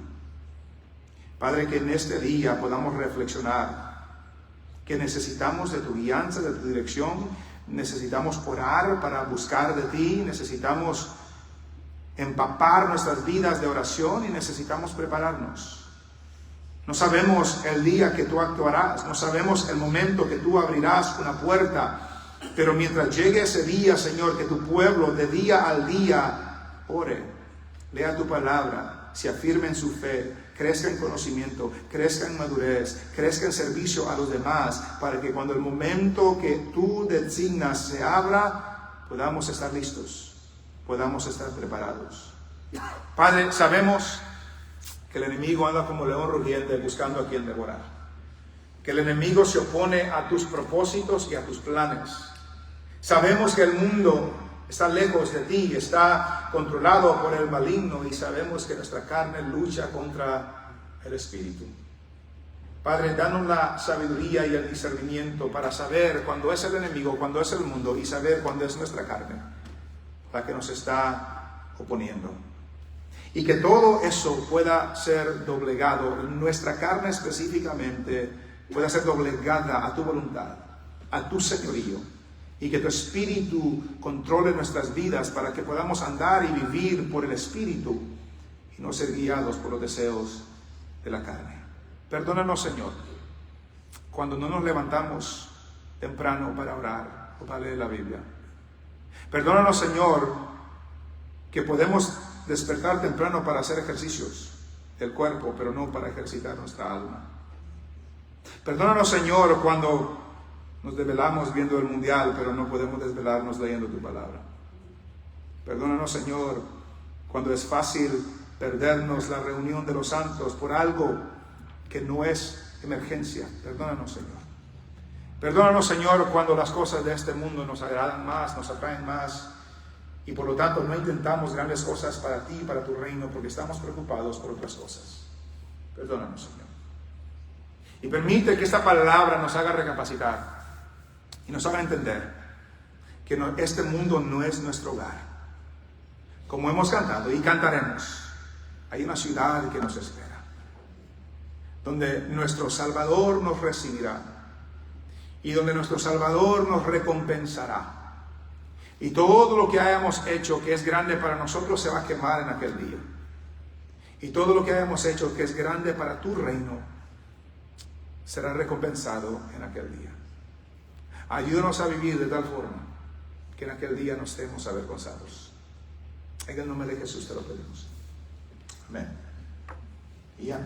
S1: Padre, que en este día podamos reflexionar que necesitamos de tu guianza, de tu dirección, necesitamos orar para buscar de ti, necesitamos empapar nuestras vidas de oración y necesitamos prepararnos. No sabemos el día que tú actuarás, no sabemos el momento que tú abrirás una puerta, pero mientras llegue ese día, Señor, que tu pueblo de día al día ore, lea tu palabra, se afirme en su fe, crezca en conocimiento, crezca en madurez, crezca en servicio a los demás, para que cuando el momento que tú designas se abra, podamos estar listos, podamos estar preparados. Padre, sabemos que el enemigo anda como león rugiente buscando a quien devorar, que el enemigo se opone a tus propósitos y a tus planes. Sabemos que el mundo está lejos de ti, está controlado por el maligno, y sabemos que nuestra carne lucha contra el espíritu. Padre, danos la sabiduría y el discernimiento para saber cuándo es el enemigo, cuándo es el mundo, y saber cuándo es nuestra carne la que nos está oponiendo. Y que todo eso pueda ser doblegado, nuestra carne específicamente pueda ser doblegada a tu voluntad, a tu señorío, y que tu espíritu controle nuestras vidas para que podamos andar y vivir por el espíritu y no ser guiados por los deseos de la carne. Perdónanos, Señor, cuando no nos levantamos temprano para orar o para leer la Biblia. Perdónanos, Señor, que podemos despertar temprano para hacer ejercicios del cuerpo, pero no para ejercitar nuestra alma. Perdónanos, Señor, cuando nos desvelamos viendo el mundial, pero no podemos desvelarnos leyendo tu palabra. Perdónanos, Señor, cuando es fácil perdernos la reunión de los santos por algo que no es emergencia. Perdónanos, Señor. Perdónanos, Señor, cuando las cosas de este mundo nos agradan más, nos atraen más, y por lo tanto no intentamos grandes cosas para ti y para tu reino porque estamos preocupados por otras cosas. Perdónanos, Señor. Y permite que esta palabra nos haga recapacitar y nos haga entender que este mundo no es nuestro hogar. Como hemos cantado y cantaremos, hay una ciudad que nos espera, donde nuestro Salvador nos recibirá y donde nuestro Salvador nos recompensará. Y todo lo que hayamos hecho que es grande para nosotros se va a quemar en aquel día. Y todo lo que hayamos hecho que es grande para tu reino será recompensado en aquel día. Ayúdanos a vivir de tal forma que en aquel día no estemos avergonzados. En el nombre de Jesús te lo pedimos. Amén. Y ya.